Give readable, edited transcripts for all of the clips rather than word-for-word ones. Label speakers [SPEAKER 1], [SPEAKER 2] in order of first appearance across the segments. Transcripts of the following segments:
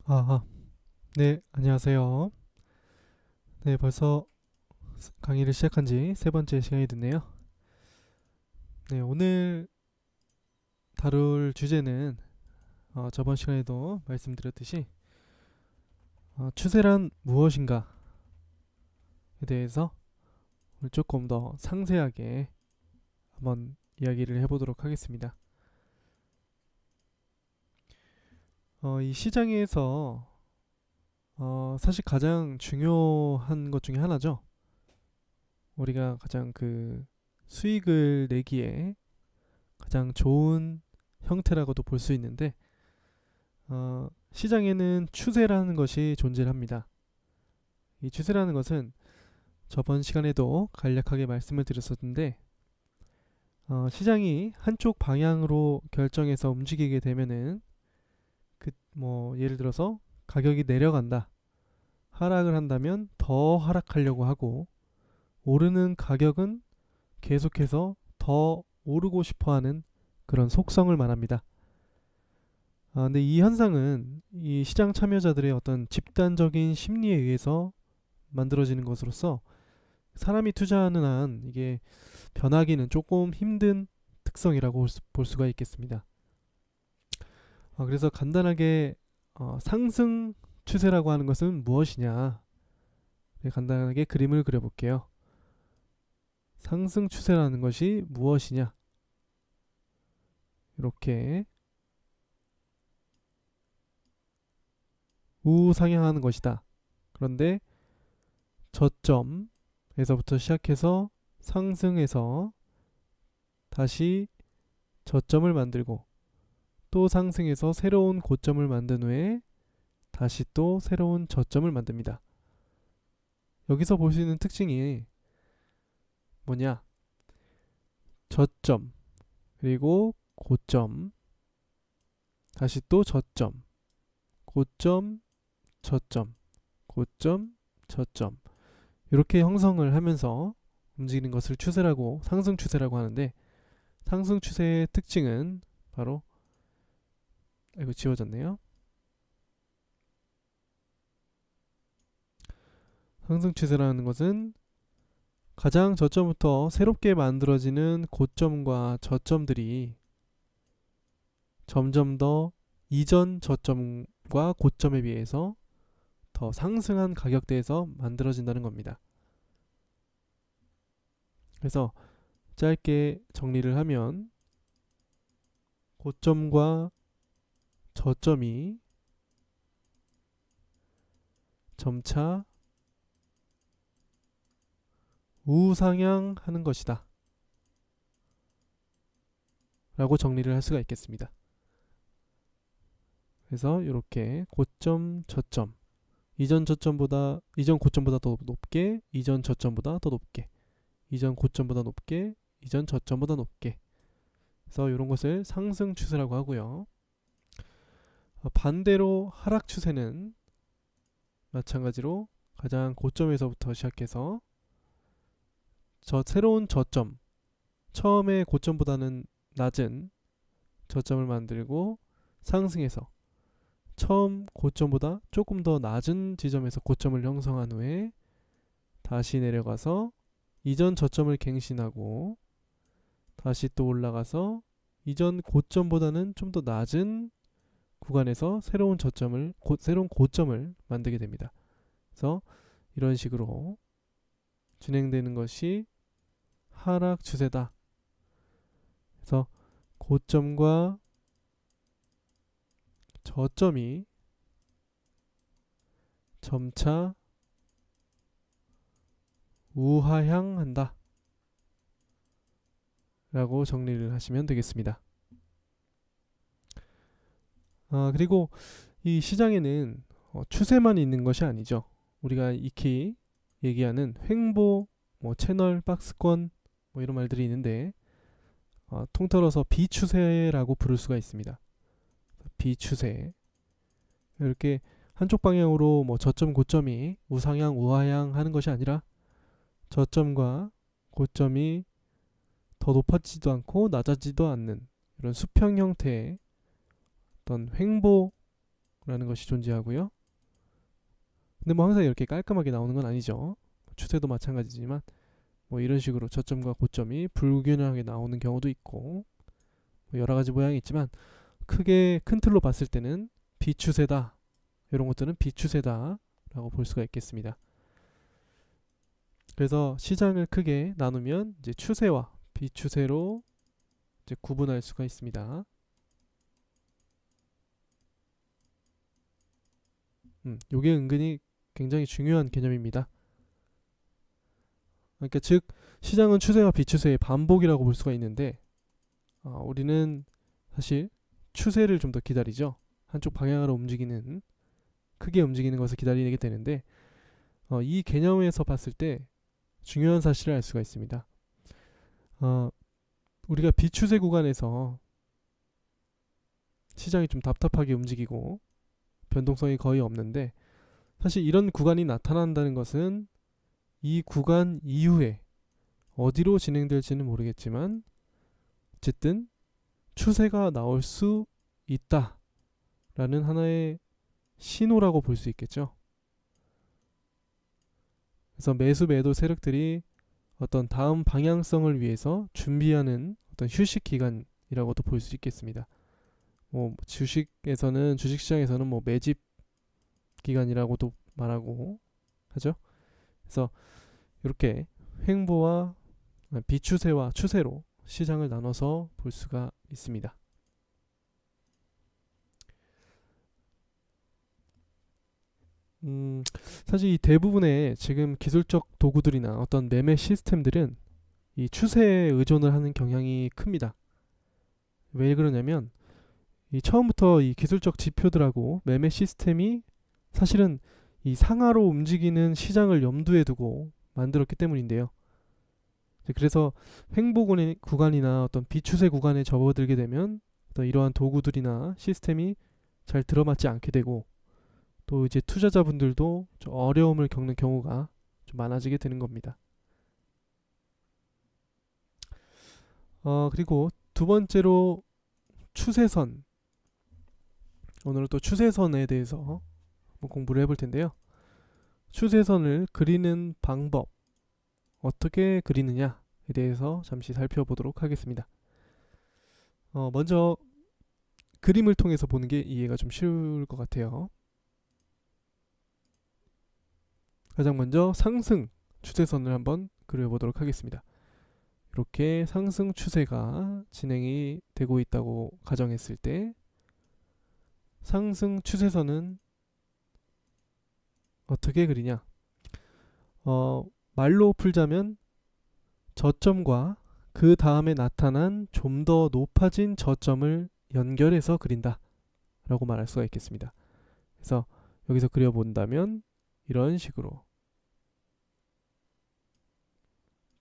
[SPEAKER 1] 아, 네, 안녕하세요. 네, 벌써 강의를 시작한 지 세 번째 시간이 됐네요. 네, 오늘 다룰 주제는 저번 시간에도 말씀드렸듯이 추세란 무엇인가에 대해서 오늘 조금 더 상세하게 한번 이야기를 해보도록 하겠습니다. 이 시장에서 사실 가장 중요한 것 중에 하나죠. 우리가 가장 그 수익을 내기에 가장 좋은 형태라고도 볼 수 있는데 시장에는 추세라는 것이 존재합니다. 이 추세라는 것은 저번 시간에도 간략하게 말씀을 드렸었는데 시장이 한쪽 방향으로 결정해서 움직이게 되면은 예를 들어서 가격이 내려간다, 하락을 한다면 더 하락하려고 하고 오르는 가격은 계속해서 더 오르고 싶어하는 그런 속성을 말합니다. 근데 이 현상은 이 시장 참여자들의 어떤 집단적인 심리에 의해서 만들어지는 것으로서 사람이 투자하는 한 이게 변하기는 조금 힘든 특성이라고 볼 수가 있겠습니다. 그래서 간단하게 상승 추세라고 하는 것은 무엇이냐, 간단하게 그림을 그려볼게요. 상승 추세라는 것이 무엇이냐, 이렇게 우상향하는 것이다. 그런데 저점에서부터 시작해서 상승해서 다시 저점을 만들고 또 상승해서 새로운 고점을 만든 후에 다시 또 새로운 저점을 만듭니다. 여기서 볼 수 있는 특징이 뭐냐? 저점, 그리고 고점, 다시 또 저점, 고점, 저점, 고점, 저점, 이렇게 형성을 하면서 움직이는 것을 추세라고, 상승 추세라고 하는데, 상승 추세의 특징은 바로, 이거 지워졌네요. 상승 추세라는 것은 가장 저점부터 새롭게 만들어지는 고점과 저점들이 점점 더 이전 저점과 고점에 비해서 더 상승한 가격대에서 만들어진다는 겁니다. 그래서 짧게 정리를 하면 고점과 저점이 점차 우상향하는 것이다 라고 정리를 할 수가 있겠습니다. 그래서 이렇게 고점, 저점, 이전 고점보다 더 높게, 이전 저점보다 더 높게, 이전 고점보다 높게, 이전 저점보다 높게. 그래서 이런 것을 상승 추세라고 하고요. 반대로 하락 추세는 마찬가지로 가장 고점에서부터 시작해서 새로운 저점, 처음에 고점보다는 낮은 저점을 만들고 상승해서 처음 고점보다 조금 더 낮은 지점에서 고점을 형성한 후에 다시 내려가서 이전 저점을 갱신하고 다시 또 올라가서 이전 고점보다는 좀 더 낮은 구간에서 새로운 고점을 만들게 됩니다. 그래서 이런 식으로 진행되는 것이 하락 추세다. 그래서 고점과 저점이 점차 우하향한다 라고 정리를 하시면 되겠습니다. 그리고 이 시장에는 추세만 있는 것이 아니죠. 우리가 익히 얘기하는 횡보, 채널, 박스권, 이런 말들이 있는데 통틀어서 비추세라고 부를 수가 있습니다. 비추세, 이렇게 한쪽 방향으로 저점 고점이 우상향 우하향 하는 것이 아니라 저점과 고점이 더 높아지지도 않고 낮아지지도 않는 이런 수평 형태의 어떤 횡보 라는 것이 존재하고요. 근데 뭐 항상 이렇게 깔끔하게 나오는 건 아니죠. 추세도 마찬가지지만 뭐 이런 식으로 저점과 고점이 불균형하게 나오는 경우도 있고 뭐 여러 가지 모양이 있지만 크게 큰 틀로 봤을 때는 비추세다. 이런 것들은 비추세다 라고 볼 수가 있겠습니다. 그래서 시장을 크게 나누면 이제 추세와 비추세로 이제 구분할 수가 있습니다. 요게 은근히 굉장히 중요한 개념입니다. 그러니까 즉 시장은 추세와 비추세의 반복이라고 볼 수가 있는데 우리는 사실 추세를 좀 더 기다리죠. 한쪽 방향으로 움직이는 크게 움직이는 것을 기다리게 되는데 이 개념에서 봤을 때 중요한 사실을 알 수가 있습니다. 우리가 비추세 구간에서 시장이 좀 답답하게 움직이고 변동성이 거의 없는데 사실 이런 구간이 나타난다는 것은 이 구간 이후에 어디로 진행될지는 모르겠지만 어쨌든 추세가 나올 수 있다 라는 하나의 신호라고 볼 수 있겠죠. 그래서 매수 매도 세력들이 어떤 다음 방향성을 위해서 준비하는 어떤 휴식 기간이라고도 볼 수 있겠습니다. 뭐 주식시장에서는 뭐 매집 기간이라고도 말하고 하죠. 그래서 이렇게 횡보와 비추세와 추세로 시장을 나눠서 볼 수가 있습니다. 사실 이 대부분의 지금 기술적 도구들이나 어떤 매매 시스템들은 이 추세에 의존을 하는 경향이 큽니다. 왜 그러냐면 이 처음부터 이 기술적 지표들하고 매매 시스템이 사실은 이 상하로 움직이는 시장을 염두에 두고 만들었기 때문인데요. 그래서 횡보 구간이나 어떤 비추세 구간에 접어들게 되면 어떤 이러한 도구들이나 시스템이 잘 들어맞지 않게 되고 또 이제 투자자분들도 좀 어려움을 겪는 경우가 좀 많아지게 되는 겁니다. 그리고 두 번째로 추세선. 오늘은 또 추세선에 대해서 공부를 해볼 텐데요. 추세선을 그리는 방법, 어떻게 그리느냐에 대해서 잠시 살펴보도록 하겠습니다. 먼저 그림을 통해서 보는 게 이해가 좀 쉬울 것 같아요. 가장 먼저 상승 추세선을 한번 그려보도록 하겠습니다. 이렇게 상승 추세가 진행이 되고 있다고 가정했을 때 상승 추세선은 어떻게 그리냐? 말로 풀자면 저점과 그 다음에 나타난 좀 더 높아진 저점을 연결해서 그린다 라고 말할 수가 있겠습니다. 그래서 여기서 그려본다면 이런 식으로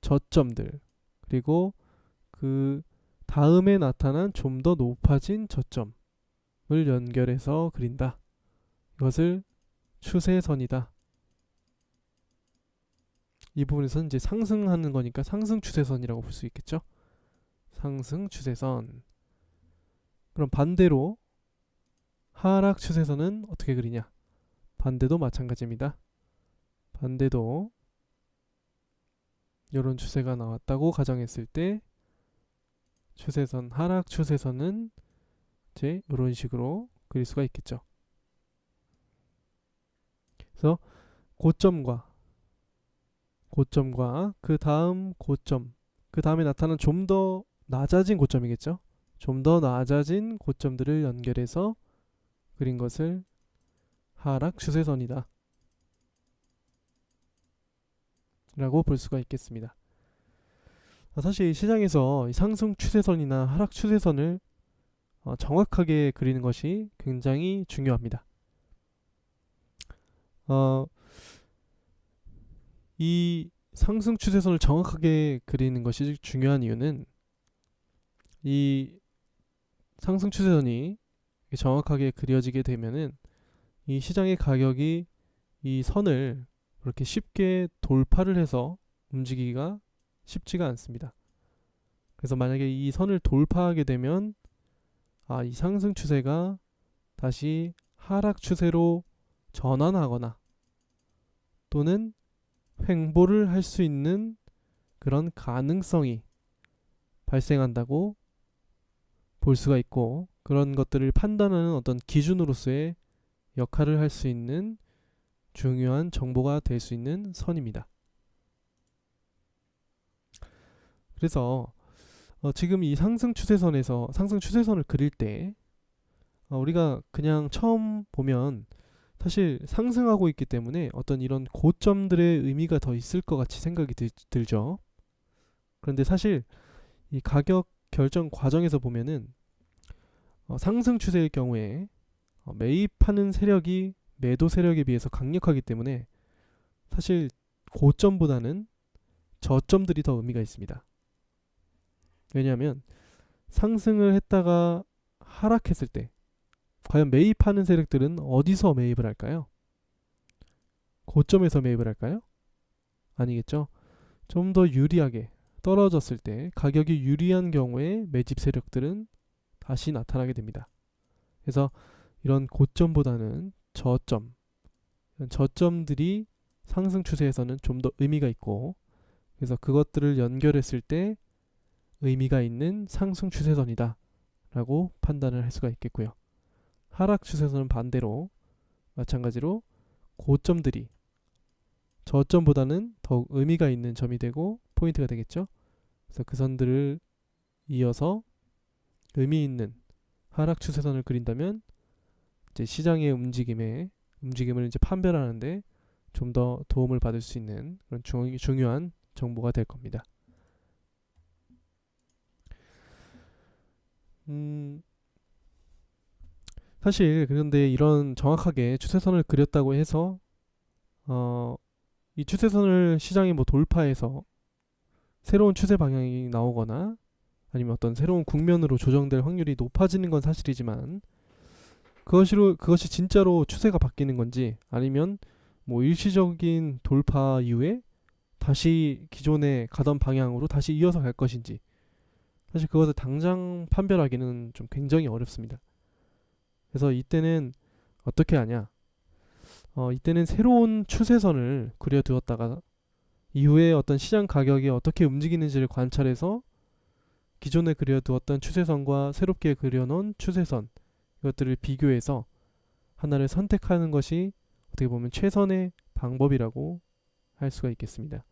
[SPEAKER 1] 저점들 그리고 그 다음에 나타난 좀 더 높아진 저점을 연결해서 그린다. 이것을 추세선이다. 이 부분에서는 이제 상승하는 거니까 상승 추세선이라고 볼 수 있겠죠. 상승 추세선. 그럼 반대로 하락 추세선은 어떻게 그리냐? 반대도 마찬가지입니다. 반대도 이런 추세가 나왔다고 가정했을 때 추세선, 하락 추세선은 이제 이런 식으로 그릴 수가 있겠죠. 그래서 고점과 그 다음 고점, 그 다음에 나타난 좀 더 낮아진 고점이겠죠. 좀 더 낮아진 고점들을 연결해서 그린 것을 하락 추세선이다 라고 볼 수가 있겠습니다. 사실 시장에서 상승 추세선이나 하락 추세선을 정확하게 그리는 것이 굉장히 중요합니다. 이 상승 추세선을 정확하게 그리는 것이 중요한 이유는 이 상승 추세선이 정확하게 그려지게 되면은 이 시장의 가격이 이 선을 그렇게 쉽게 돌파를 해서 움직이기가 쉽지가 않습니다. 그래서 만약에 이 선을 돌파하게 되면 이 상승 추세가 다시 하락 추세로 전환하거나 또는 횡보를 할 수 있는 그런 가능성이 발생한다고 볼 수가 있고, 그런 것들을 판단하는 어떤 기준으로서의 역할을 할 수 있는 중요한 정보가 될 수 있는 선입니다. 그래서 지금 이 상승 추세선에서 상승 추세선을 그릴 때 우리가 그냥 처음 보면 사실 상승하고 있기 때문에 어떤 이런 고점들의 의미가 더 있을 것 같이 생각이 들죠. 그런데 사실 이 가격 결정 과정에서 보면은 상승 추세일 경우에 매입하는 세력이 매도 세력에 비해서 강력하기 때문에 사실 고점보다는 저점들이 더 의미가 있습니다. 왜냐하면 상승을 했다가 하락했을 때 과연 매입하는 세력들은 어디서 매입을 할까요? 고점에서 매입을 할까요? 아니겠죠. 좀 더 유리하게 떨어졌을 때 가격이 유리한 경우에 매집 세력들은 다시 나타나게 됩니다. 그래서 이런 고점보다는 저점들이 상승 추세에서는 좀 더 의미가 있고, 그래서 그것들을 연결했을 때 의미가 있는 상승 추세선이다 라고 판단을 할 수가 있겠고요. 하락 추세선은 반대로 마찬가지로 고점들이 저점보다는 더욱 의미가 있는 점이 되고 포인트가 되겠죠. 그래서 그 선들을 이어서 의미 있는 하락 추세선을 그린다면 이제 시장의 움직임을 이제 판별하는데 좀 더 도움을 받을 수 있는 그런 중요한 정보가 될 겁니다. 사실 그런데 이런 정확하게 추세선을 그렸다고 해서 이 추세선을 시장이 뭐 돌파해서 새로운 추세 방향이 나오거나 아니면 어떤 새로운 국면으로 조정될 확률이 높아지는 건 사실이지만, 그것이 진짜로 추세가 바뀌는 건지 아니면 뭐 일시적인 돌파 이후에 다시 기존에 가던 방향으로 다시 이어서 갈 것인지, 사실 그것을 당장 판별하기는 좀 굉장히 어렵습니다. 그래서 이때는 어떻게 하냐? 이때는 새로운 추세선을 그려두었다가 이후에 어떤 시장 가격이 어떻게 움직이는지를 관찰해서 기존에 그려두었던 추세선과 새롭게 그려놓은 추세선, 이것들을 비교해서 하나를 선택하는 것이 어떻게 보면 최선의 방법이라고 할 수가 있겠습니다.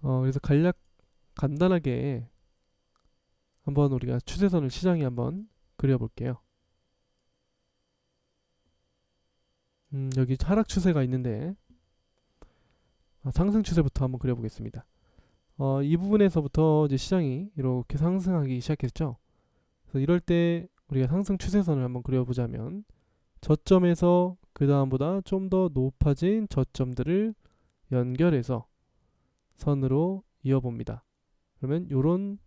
[SPEAKER 1] 그래서 간단하게 한번 우리가 추세선을 시장에 한번 그려볼게요. 여기 하락 추세가 있는데 상승 추세부터 한번 그려보겠습니다. 이 부분에서부터 이제 시장이 이렇게 상승하기 시작했죠. 그래서 이럴 때 우리가 상승 추세선을 한번 그려보자면 저점에서 그 다음보다 좀 더 높아진 저점들을 연결해서 선으로 이어봅니다. 그러면 이런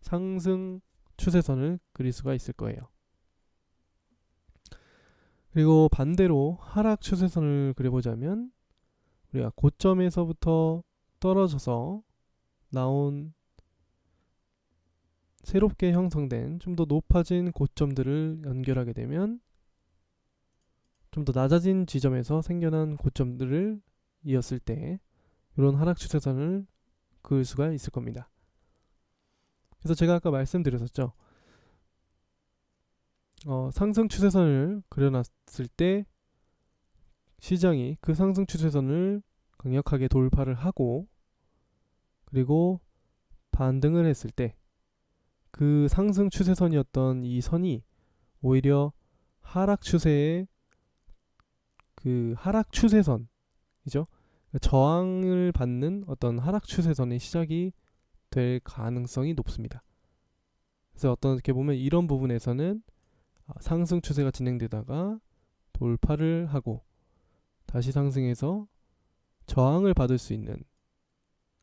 [SPEAKER 1] 상승 추세선을 그릴 수가 있을 거예요. 그리고 반대로 하락 추세선을 그려보자면 우리가 고점에서부터 떨어져서 나온 새롭게 형성된 좀 더 높아진 고점들을 연결하게 되면 좀 더 낮아진 지점에서 생겨난 고점들을 이었을 때 이런 하락 추세선을 그을 수가 있을 겁니다. 그래서 제가 아까 말씀드렸었죠. 상승 추세선을 그려놨을 때 시장이 그 상승 추세선을 강력하게 돌파를 하고 그리고 반등을 했을 때 그 상승 추세선이었던 이 선이 오히려 하락 추세의 그 하락 추세선이죠. 저항을 받는 어떤 하락 추세선의 시작이 될 가능성이 높습니다. 그래서 어떻게 보면 이런 부분에서는 상승 추세가 진행되다가 돌파를 하고 다시 상승해서 저항을 받을 수 있는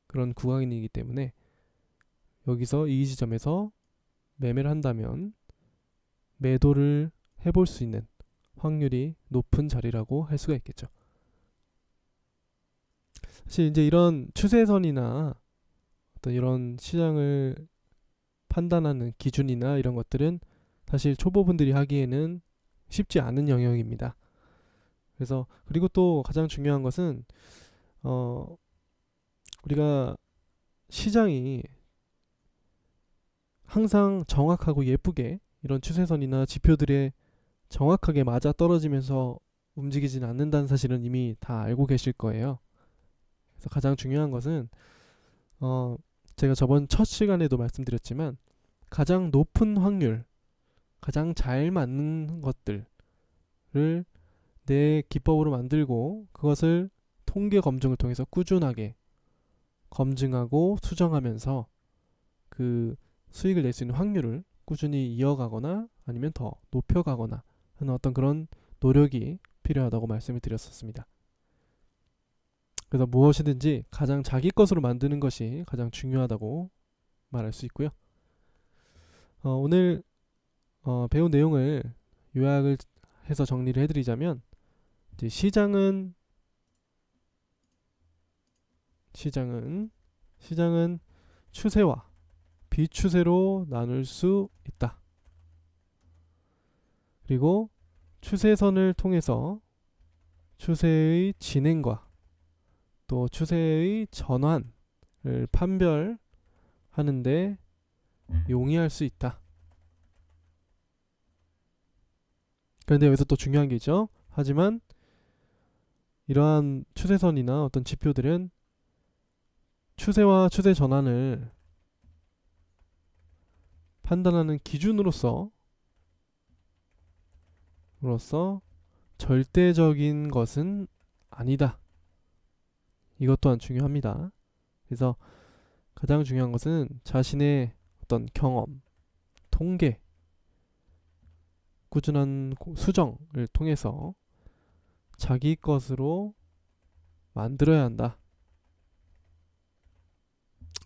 [SPEAKER 1] 그런 구간이기 때문에 여기서 이 지점에서 매매를 한다면 매도를 해볼 수 있는 확률이 높은 자리라고 할 수가 있겠죠. 사실 이제 이런 추세선이나 어떤 이런 시장을 판단하는 기준이나 이런 것들은 사실 초보분들이 하기에는 쉽지 않은 영역입니다. 그래서 그리고 또 가장 중요한 것은 우리가 시장이 항상 정확하고 예쁘게 이런 추세선이나 지표들에 정확하게 맞아 떨어지면서 움직이진 않는다는 사실은 이미 다 알고 계실 거예요. 그래서 가장 중요한 것은 제가 저번 첫 시간에도 말씀드렸지만 가장 높은 확률, 가장 잘 맞는 것들을 내 기법으로 만들고 그것을 통계 검증을 통해서 꾸준하게 검증하고 수정하면서 그 수익을 낼 수 있는 확률을 꾸준히 이어가거나 아니면 더 높여가거나 하는 어떤 그런 노력이 필요하다고 말씀을 드렸었습니다. 그래서 무엇이든지 가장 자기 것으로 만드는 것이 가장 중요하다고 말할 수 있고요. 오늘 배운 내용을 요약을 해서 정리를 해드리자면 이제 시장은 추세와 비추세로 나눌 수 있다. 그리고 추세선을 통해서 추세의 진행과 또 추세의 전환을 판별하는데 용이할 수 있다. 그런데 여기서 또 중요한 게 있죠. 하지만 이러한 추세선이나 어떤 지표들은 추세와 추세 전환을 판단하는 기준으로서 절대적인 것은 아니다. 이것 또한 중요합니다. 그래서 가장 중요한 것은 자신의 어떤 경험, 통계, 꾸준한 수정을 통해서 자기 것으로 만들어야 한다.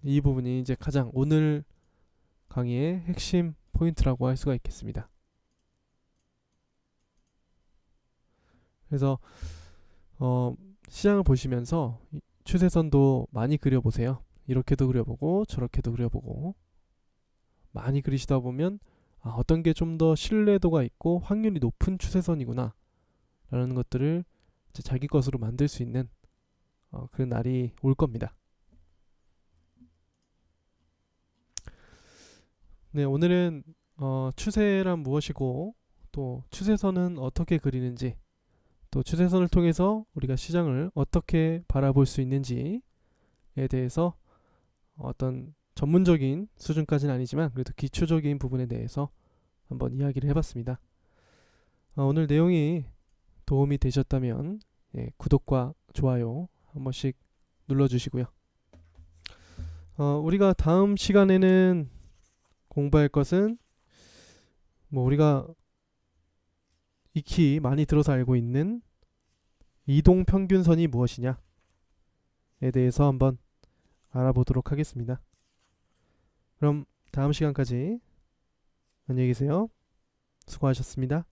[SPEAKER 1] 이 부분이 이제 가장 오늘 강의의 핵심 포인트라고 할 수가 있겠습니다. 그래서 시장을 보시면서 추세선도 많이 그려보세요. 이렇게도 그려보고 저렇게도 그려보고 많이 그리시다 보면 어떤 게 좀 더 신뢰도가 있고 확률이 높은 추세선이구나 라는 것들을 이제 자기 것으로 만들 수 있는 그 날이 올 겁니다. 네, 오늘은 추세란 무엇이고 또 추세선은 어떻게 그리는지 또 추세선을 통해서 우리가 시장을 어떻게 바라볼 수 있는지에 대해서 어떤 전문적인 수준까지는 아니지만 그래도 기초적인 부분에 대해서 한번 이야기를 해봤습니다. 오늘 내용이 도움이 되셨다면 구독과 좋아요 한 번씩 눌러주시고요. 우리가 다음 시간에는 공부할 것은 우리가 익히 많이 들어서 알고 있는 이동평균선이 무엇이냐에 대해서 한번 알아보도록 하겠습니다. 그럼 다음 시간까지 안녕히 계세요. 수고하셨습니다.